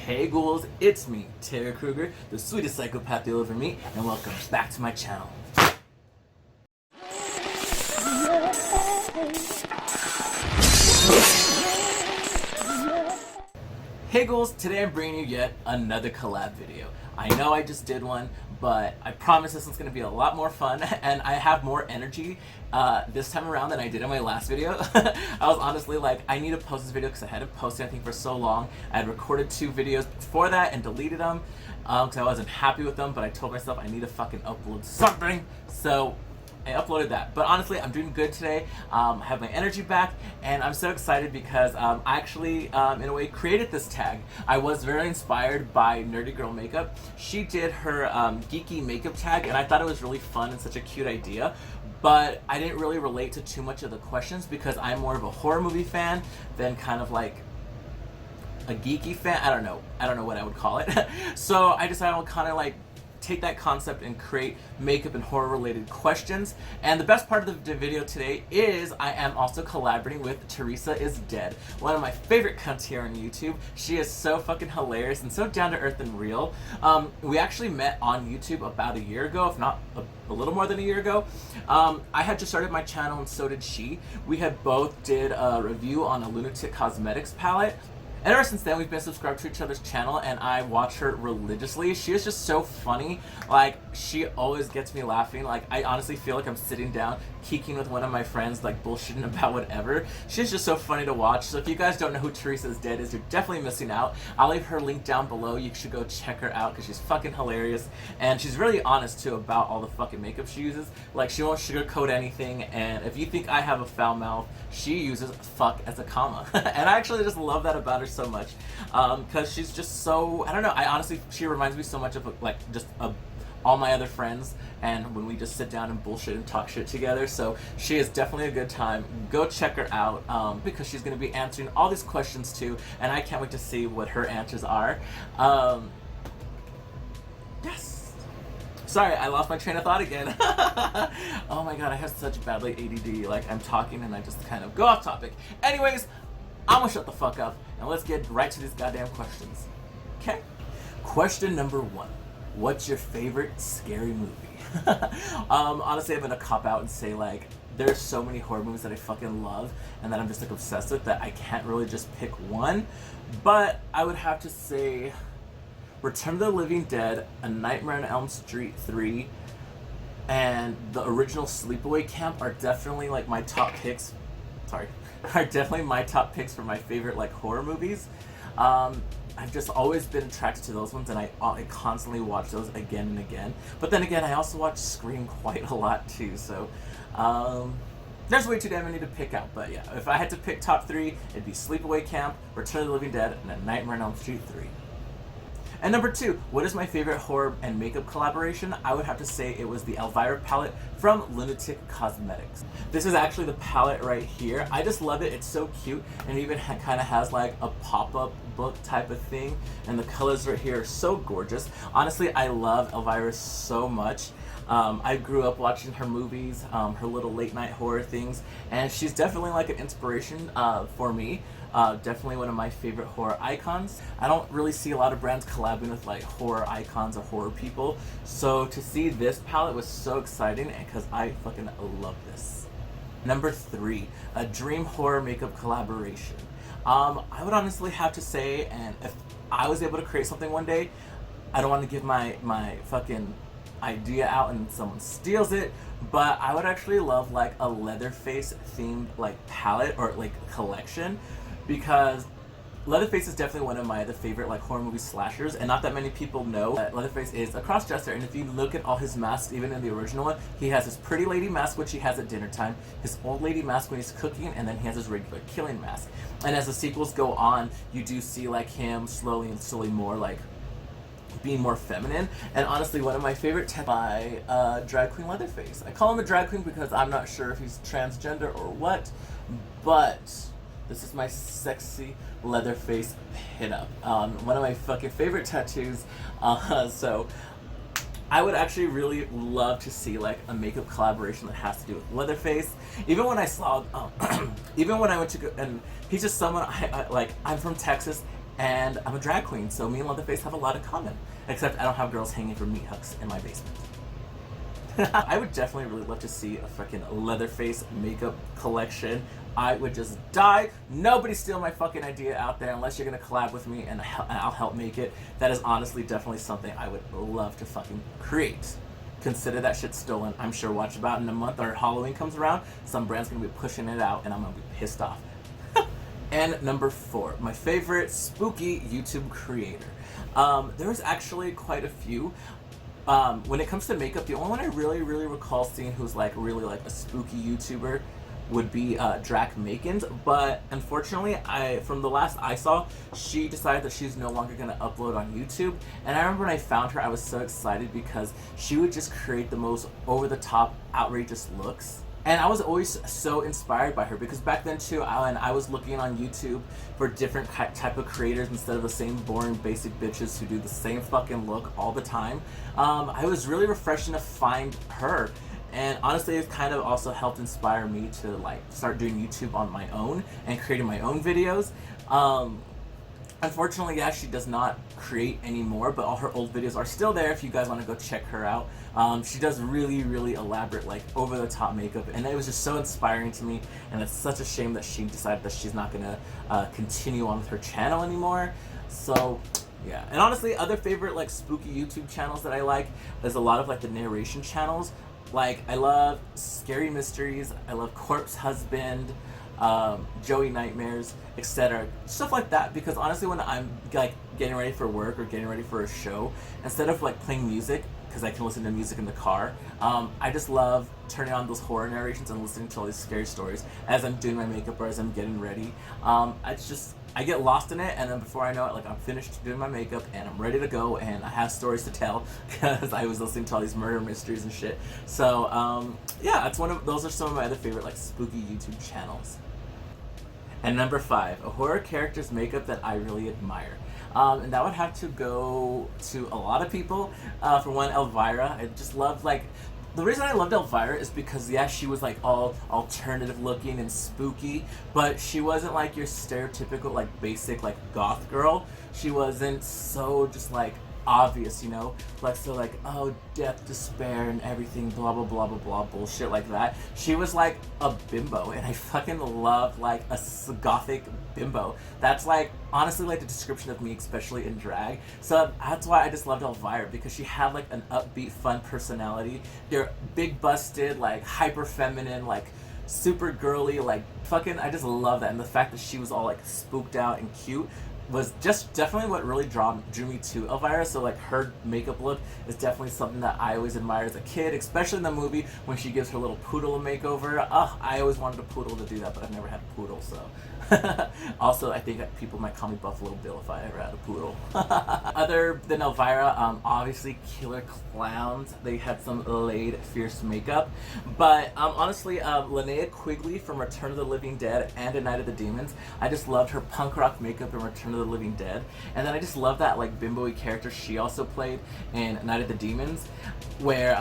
Hey ghouls, it's me, Tara Krueger, the sweetest psychopath you'll ever meet, and welcome back to my channel. Hey ghouls, today I'm bringing you yet another collab video. I know I just did one, but I promise this one's going to be a lot more fun, and I have more energy this time around than I did in my last video. I was honestly like, I need to post this video because I hadn't posted anything for so long. I had recorded 2 videos before that and deleted them because I wasn't happy with them, but I told myself I need to fucking upload something, so I uploaded that. But honestly, I'm doing good today. I have my energy back, and I'm so excited because I actually, in a way, created this tag. I was very inspired by Nerdy Girl Makeup. She did her geeky makeup tag, and I thought it was really fun and such a cute idea. But I didn't really relate to too much of the questions because I'm more of a horror movie fan than kind of like a geeky fan. I don't know what I would call it. So I decided I'll kind of like take that concept and create makeup and horror related questions. And the best part of the video today is I am also collaborating with Theresa is Dead, one of my favorite cunts here on YouTube. She is so fucking hilarious and so down to earth and real. We actually met on YouTube about a year ago, if not a little more than a year ago. I had just started my channel and so did she. We had both did a review on a Lunatic Cosmetics palette. And ever since then, we've been subscribed to each other's channel, and I watch her religiously. She is just so funny. Like, she always gets me laughing. Like, I honestly feel like I'm sitting down, geeking with one of my friends, like, bullshitting about whatever. She's just so funny to watch. So if you guys don't know who Theresa is Dead is, you're definitely missing out. I'll leave her link down below. You should go check her out, because she's fucking hilarious. And she's really honest, too, about all the fucking makeup she uses. Like, she won't sugarcoat anything, and if you think I have a foul mouth, she uses fuck as a comma. And I actually just love that about her so much, because she's just so, I don't know, I honestly, she reminds me so much of like just all my other friends, and when we just sit down and bullshit and talk shit together. So she is definitely a good time. Go check her out, because she's going to be answering all these questions too, and I can't wait to see what her answers are. Yes. Sorry, I lost my train of thought again. Oh my god, I have such bad like ADD. Like, I'm talking and I just kind of go off topic. Anyways, I'm gonna shut the fuck up and let's get right to these goddamn questions. Okay? Question number 1. What's your favorite scary movie? Honestly, I'm gonna cop out and say like, there's so many horror movies that I fucking love and that I'm just like obsessed with that I can't really just pick one. But I would have to say Return of the Living Dead, A Nightmare on Elm Street 3, and the original Sleepaway Camp are definitely like my top picks. Are definitely my top picks for my favorite like horror movies. I've just always been attracted to those ones, and I constantly watch those again and again. But then again, I also watch Scream quite a lot too, so there's way too damn many to pick out. But yeah, if I had to pick top 3, it'd be Sleepaway Camp, Return of the Living Dead, and A Nightmare on Elm Street 3. And number 2, what is my favorite horror and makeup collaboration? I would have to say it was the Elvira palette from Lunatic Cosmetics. This is actually the palette right here. I just love it. It's so cute, and it even kind of has like a pop-up book type of thing, and the colors right here are so gorgeous. Honestly, I love Elvira so much. I grew up watching her movies, her little late night horror things, and she's definitely like an inspiration for me. Definitely one of my favorite horror icons. I don't really see a lot of brands collabing with like horror icons or horror people, so to see this palette was so exciting because I fucking love this. Number 3, a dream horror makeup collaboration. I would honestly have to say, and if I was able to create something one day, I don't want to give my fucking idea out and someone steals it, but I would actually love like a Leatherface themed like palette or like collection, because Leatherface is definitely one of my other favorite like horror movie slashers, and not that many people know that Leatherface is a cross-dresser. And if you look at all his masks, even in the original one, he has his pretty lady mask which he has at dinner time, his old lady mask when he's cooking, and then he has his regular killing mask. And as the sequels go on, you do see like him slowly more like being more feminine. And honestly, one of my favorite by drag queen Leatherface. I call him a drag queen because I'm not sure if he's transgender or what, but this is my sexy Leatherface pinup. One of my fucking favorite tattoos. So I would actually really love to see like a makeup collaboration that has to do with Leatherface. Even when I saw, even when I went to go, and he's just someone I like. I'm from Texas, and I'm a drag queen, so me and Leatherface have a lot in common. Except I don't have girls hanging from meat hooks in my basement. I would definitely really love to see a fucking Leatherface makeup collection. I would just die. Nobody steal my fucking idea out there unless you're gonna collab with me and I'll help make it. That is honestly definitely something I would love to fucking create. Consider that shit stolen. I'm sure watch about in a month or Halloween comes around, some brand's gonna be pushing it out and I'm gonna be pissed off. And number 4, my favorite spooky YouTube creator. There's actually quite a few. When it comes to makeup, the only one I really recall seeing who's like really like a spooky YouTuber would be Drac Makins, but unfortunately, from the last I saw, she decided that she's no longer gonna upload on YouTube. And I remember when I found her, I was so excited because she would just create the most over-the-top, outrageous looks. And I was always so inspired by her because back then too, when I was looking on YouTube for different type of creators instead of the same boring basic bitches who do the same fucking look all the time, I was really refreshing to find her. And honestly, it kind of also helped inspire me to like start doing YouTube on my own and creating my own videos. Unfortunately, yeah, she does not create anymore, but all her old videos are still there if you guys want to go check her out. She does really elaborate, like over-the-top makeup, and it was just so inspiring to me, and it's such a shame that she decided that she's not going to continue on with her channel anymore. So, yeah. And honestly, other favorite, like, spooky YouTube channels that I like is a lot of, like, the narration channels. Like, I love Scary Mysteries, I love Corpse Husband, Joey Nightmares, etc. Stuff like that, because honestly when I'm like getting ready for work or getting ready for a show, instead of like playing music, because I can listen to music in the car, I just love turning on those horror narrations and listening to all these scary stories as I'm doing my makeup or as I'm getting ready. I get lost in it, and then before I know it, like I'm finished doing my makeup and I'm ready to go and I have stories to tell because I was listening to all these murder mysteries and shit. So yeah, those are some of my other favorite like spooky YouTube channels. And number 5, a horror character's makeup that I really admire. And that would have to go to a lot of people. For one, Elvira. I just loved, like, the reason I loved Elvira is because, yeah, she was, like, all alternative looking and spooky, but she wasn't, like, your stereotypical, like, basic, like, goth girl. She wasn't so just, like, obvious, you know, like, so like, oh, death, despair, and everything, blah blah blah blah blah bullshit like that. She was like a bimbo, and I fucking love like a gothic bimbo. That's like honestly like the description of me, especially in drag. So that's why I just loved Elvira, because she had like an upbeat, fun personality. You're big busted, like hyper feminine, like super girly, like fucking, I just love that. And the fact that she was all like spooked out and cute was just definitely what really drew me to Elvira. So like her makeup look is definitely something that I always admired as a kid, especially in the movie when she gives her little poodle a makeover. I always wanted a poodle to do that, but I've never had a poodle, so. Also, I think that people might call me Buffalo Bill if I ever had a poodle. Other than Elvira, obviously Killer Clowns. They had some laid, fierce makeup. But honestly, Linnea Quigley from Return of the Living Dead and A Night of the Demons. I just loved her punk rock makeup in Return of the Living Dead. And then I just love that like bimbo-y character she also played in Night of the Demons, where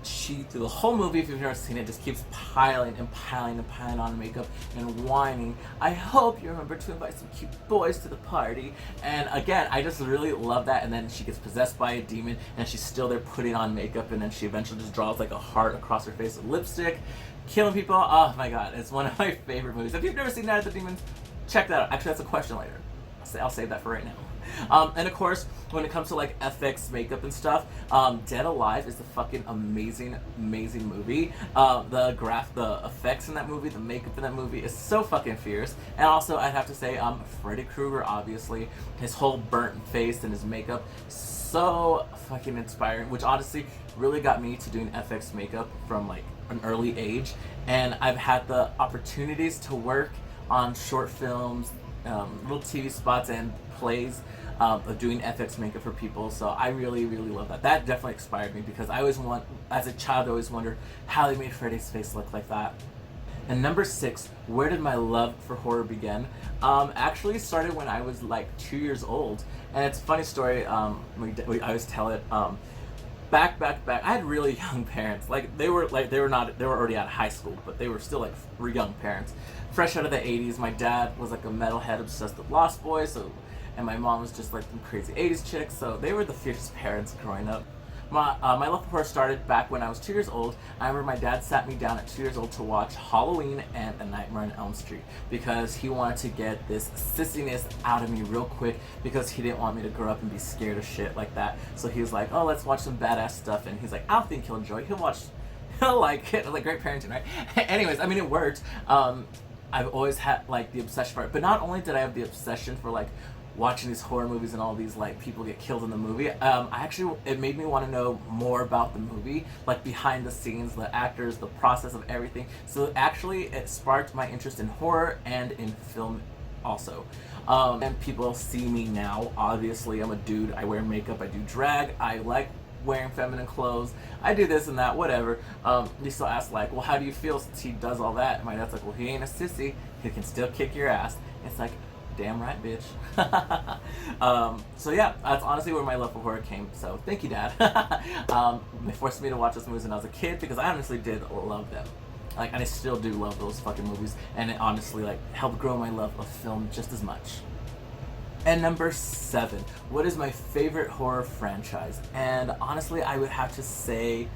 she, through the whole movie, if you've never seen it, just keeps piling on makeup and whining, I hope you remember to invite some cute boys to the party. And again, I just really love that. And then she gets possessed by a demon and she's still there putting on makeup, and then she eventually just draws like a heart across her face with lipstick, killing people. Oh my god, it's one of my favorite movies. If you've never seen Night of the Demons, check that out. Actually, that's a question later. I'll save that for right now. And of course, when it comes to like FX makeup and stuff, Dead Alive is a fucking amazing movie. The effects in that movie, the makeup in that movie is so fucking fierce. And also, I'd have to say, Freddy Krueger, obviously, his whole burnt face and his makeup, so fucking inspiring. Which honestly really got me to doing FX makeup from like an early age. And I've had the opportunities to work on short films, little TV spots and plays of doing FX makeup for people. So I really love that. That definitely inspired me, because I always as a child, I always wondered how they made Freddy's face look like that. And number 6, where did my love for horror begin? Actually started when I was like 2 years old, and it's a funny story. I always tell it. Back, I had really young parents. They were already out of high school, but they were still like young parents, fresh out of the 80s. My dad was like a metalhead obsessed with Lost Boys, and my mom was just like some crazy 80s chick, so they were the fiercest parents growing up. My love for horror started back when I was 2 years old. I remember my dad sat me down at 2 years old to watch Halloween and A Nightmare on Elm Street because he wanted to get this sissiness out of me real quick because he didn't want me to grow up and be scared of shit like that. So he was like, oh, let's watch some badass stuff. And he's like, I don't think he'll enjoy it. He'll watch, he'll like it. Like, great parenting, right? Anyways, I mean, it worked. I've always had like the obsession for it. But not only did I have the obsession for like watching these horror movies and all these like people get killed in the movie, it made me want to know more about the movie, like behind the scenes, the actors, the process of everything. So actually it sparked my interest in horror and in film also. And people see me now, obviously I'm a dude, I wear makeup, I do drag, I like wearing feminine clothes, I do this and that, whatever. They still ask like, well, how do you feel since he does all that? And my dad's like, well, he ain't a sissy, he can still kick your ass. It's like, damn right, bitch. So yeah, that's honestly where my love for horror came. So thank you, Dad. They forced me to watch those movies when I was a kid because I honestly did love them. Like, and I still do love those fucking movies, and it honestly like helped grow my love of film just as much. And number 7, what is my favorite horror franchise? And honestly, I would have to say,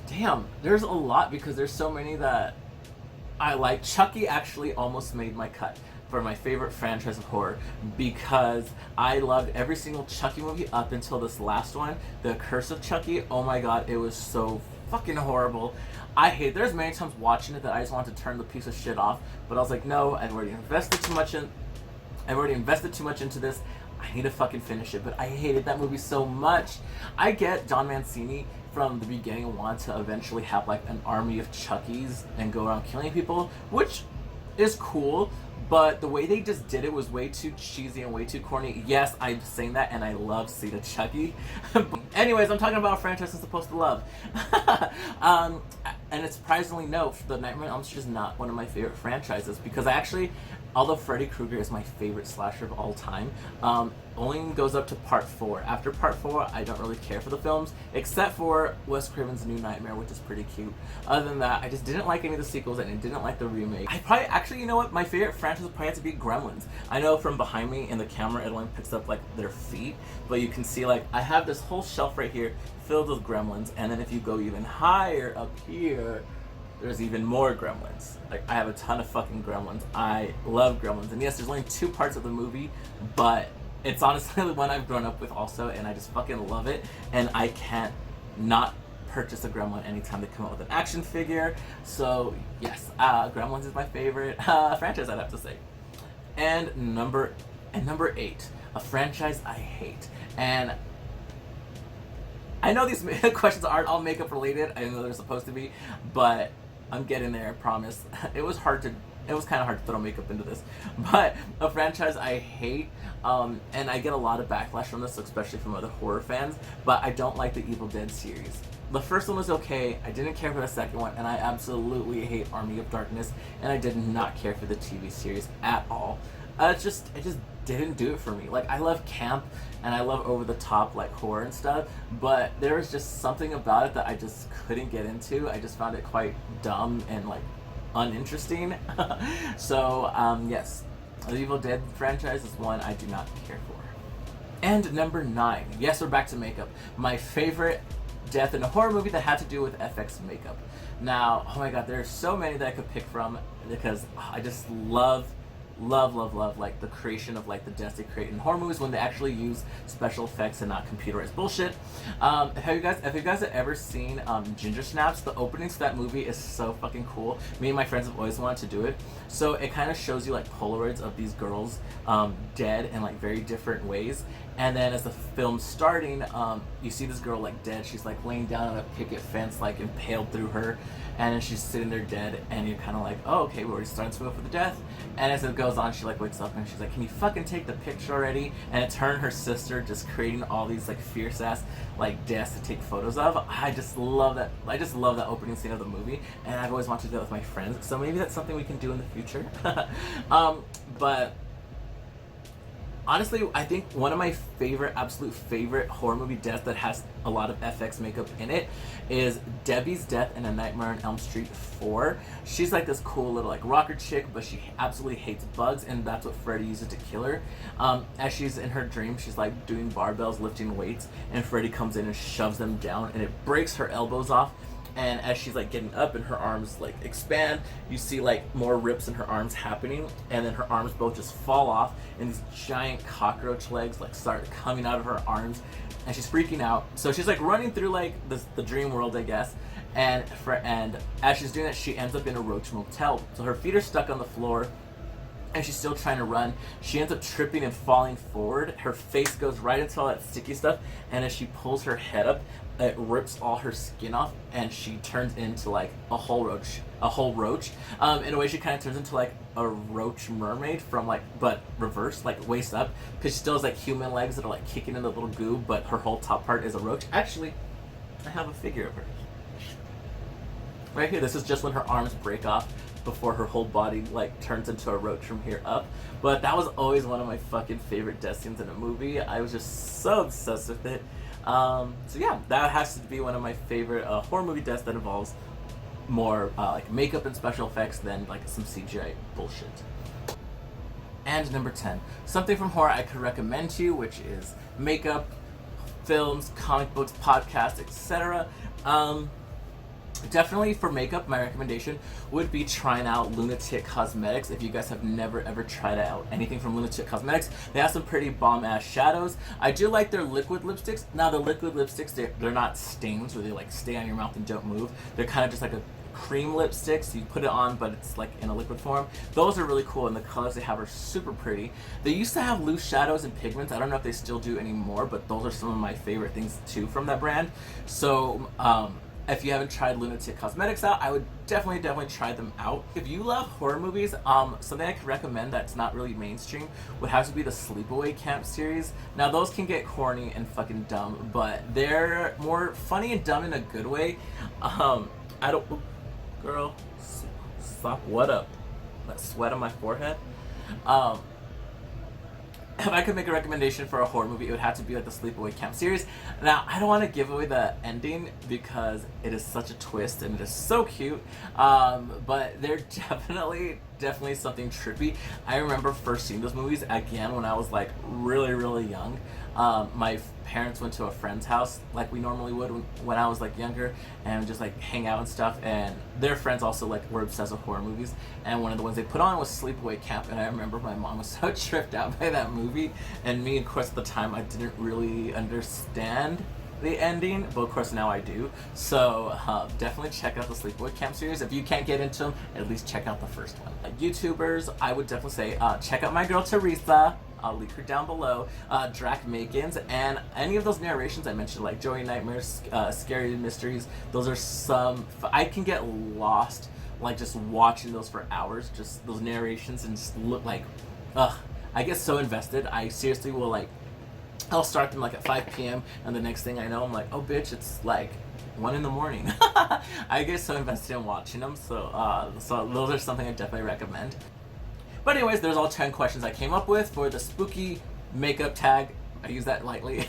damn, there's a lot because there's so many that I like. Chucky actually almost made my cut for my favorite franchise of horror because I loved every single Chucky movie up until this last one, The Curse of Chucky. Oh my god, it was so fucking horrible. There's many times watching it that I just wanted to turn the piece of shit off, but I was like, no, I've already invested too much into this. I need to fucking finish it. But I hated that movie so much. I get John Mancini from the beginning wanted to eventually have like an army of Chuckies and go around killing people, which is cool, but the way they just did it was way too cheesy and way too corny. Yes, I'm saying that, and I love Seed of Chucky. Anyways, I'm talking about a franchise I'm supposed to love. And it's surprisingly no, The Nightmare on Elm Street is not one of my favorite franchises because although Freddy Krueger is my favorite slasher of all time, only goes up to part 4. After part 4, I don't really care for the films, except for Wes Craven's New Nightmare, which is pretty cute. Other than that, I just didn't like any of the sequels, and I didn't like the remake. You know what? My favorite franchise would probably have to be Gremlins. I know from behind me in the camera, it only picks up like their feet, but you can see like I have this whole shelf right here filled with Gremlins, and then if you go even higher up here, there's even more Gremlins. Like, I have a ton of fucking Gremlins. I love Gremlins. And yes, there's only 2 parts of the movie, but it's honestly the one I've grown up with also, and I just fucking love it. And I can't not purchase a Gremlin anytime they come out with an action figure. So, yes, Gremlins is my favorite franchise, I'd have to say. And number 8, a franchise I hate. And I know these questions aren't all makeup related. I know they're supposed to be, but I'm getting there, I promise. It was kind of hard to throw makeup into this. But a franchise I hate, and I get a lot of backlash from this, especially from other horror fans, but I don't like the Evil Dead series. The first one was okay, I didn't care for the second one, and I absolutely hate Army of Darkness, and I did not care for the TV series at all. It just didn't do it for me. Like, I love camp and I love over the top like horror and stuff, but there was just something about it that I just couldn't get into. I just found it quite dumb and like uninteresting. So yes, the Evil Dead franchise is one I do not care for. And number 9, yes, we're back to makeup. My favorite death in a horror movie that had to do with FX makeup. Now, oh my god, there are so many that I could pick from because I just love like the creation of like the deaths they create in horror movies when they actually use special effects and not computerized bullshit. Have you guys have ever seen Ginger Snaps? The opening to that movie is so fucking cool. Me and my friends have always wanted to do it. So it kind of shows you like Polaroids of these girls dead in like very different ways. And then as the film's starting, you see this girl like dead. She's like laying down on a picket fence, like impaled through her. And then she's sitting there dead, and you're kind of like, oh, okay, we're already starting to go for the death. And as it goes on, she like wakes up and she's like, can you fucking take the picture already? And it's her and her sister just creating all these like fierce ass like deaths to take photos of. I just love that. I just love that opening scene of the movie, and I've always wanted to do that with my friends. So maybe that's something we can do in the future. But Honestly, I think one of my absolute favorite horror movie deaths that has a lot of FX makeup in it is Debbie's death in A Nightmare on Elm Street 4. She's like this cool little like rocker chick, but she absolutely hates bugs, and that's what Freddy uses to kill her. As she's in her dream, she's like doing barbells, lifting weights, and Freddy comes in and shoves them down, and it breaks her elbows off. And as she's like getting up and her arms like expand, you see like more rips in her arms happening, and then her arms both just fall off, and these giant cockroach legs like start coming out of her arms, and she's freaking out. So she's like running through like the dream world, I guess, and as she's doing that, she ends up in a roach motel. So her feet are stuck on the floor, and she's still trying to run. She ends up tripping and falling forward. Her face goes right into all that sticky stuff, and as she pulls her head up, it rips all her skin off, and she turns into like a whole roach. In a way, she kind of turns into like a roach mermaid from like, but reverse, like waist up, because she still has like human legs that are like kicking in the little goo, but her whole top part is a roach. Actually, I have a figure of her right here. This is just when her arms break off before her whole body like turns into a roach from here up. But that was always one of my fucking favorite death scenes in a movie. I was just so obsessed with it. So yeah, that has to be one of my favorite horror movie deaths that involves more like makeup and special effects than like some CGI bullshit. And number 10, something from horror I could recommend to you, which is makeup, films, comic books, podcasts, etc. Definitely for makeup, my recommendation would be trying out Lunatic Cosmetics. If you guys have never ever tried out anything from Lunatic Cosmetics, they have some pretty bomb ass shadows. I do like their liquid lipsticks. Now the liquid lipsticks, they're not stains where they like stay on your mouth and don't move. They're kind of just like a cream lipstick, so you put it on but it's like in a liquid form. Those are really cool, and the colors they have are super pretty. They used to have loose shadows and pigments. I don't know if they still do anymore, but those are some of my favorite things too from that brand. So if you haven't tried Lunatic Cosmetics out, I would definitely try them out. If you love horror movies, something I could recommend that's not really mainstream would have to be the Sleepaway Camp series. Now those can get corny and fucking dumb, but they're more funny and dumb in a good way. I don't, girl, stop, what up? That sweat on my forehead. If I could make a recommendation for a horror movie, it would have to be like the Sleepaway Camp series. Now, I don't want to give away the ending because it is such a twist and it is so cute, but they're definitely something trippy. I remember first seeing those movies again when I was like really young. My parents went to a friend's house like we normally would when I was like younger, and just like hang out and stuff, and their friends also like were obsessed with horror movies, and one of the ones they put on was Sleepaway Camp, and I remember my mom was so tripped out by that movie, and me of course at the time I didn't really understand the ending, but of course now I do. So definitely check out the Sleepaway Camp series. If you can't get into them, at least check out the first one. YouTubers, I would definitely say check out my girl Theresa. I'll link her down below. Drac Makins, and any of those narrations I mentioned, like Joey Nightmares, Scary Mysteries. Those are some. I can get lost, like just watching those for hours. Just those narrations, and just look like, I get so invested. I seriously will like. I'll start them like at 5 p.m. and the next thing I know, I'm like, oh bitch, it's like 1 in the morning. I get so invested in watching them. So those are something I definitely recommend. But anyways, there's all 10 questions I came up with for the spooky makeup tag. I use that lightly.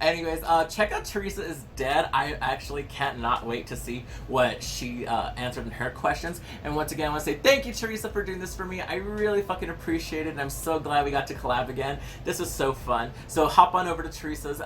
Anyways, check out Theresa is Dead. I actually can't not wait to see what she answered in her questions. And once again, I want to say thank you, Theresa, for doing this for me. I really fucking appreciate it, and I'm so glad we got to collab again. This was so fun. So hop on over to Theresa's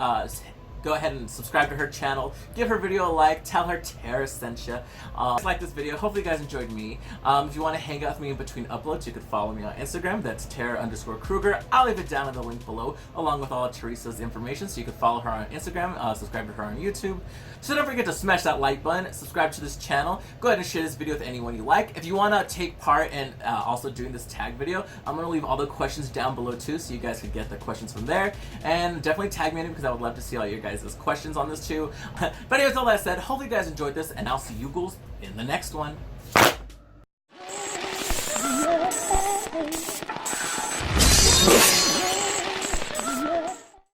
go ahead and subscribe to her channel, give her video a like, tell her Tara sent you. Like this video, hopefully you guys enjoyed me. If you want to hang out with me in between uploads, you could follow me on Instagram, that's Tara_Krueger. I'll leave it down in the link below, along with all of Theresa's information, so you can follow her on Instagram, subscribe to her on YouTube. So don't forget to smash that like button, subscribe to this channel, go ahead and share this video with anyone you like. If you want to take part in also doing this tag video, I'm going to leave all the questions down below too, so you guys can get the questions from there. And definitely tag me in it, because I would love to see all your guys' questions on this too. But anyways, all that said, hopefully you guys enjoyed this, and I'll see you ghouls in the next one.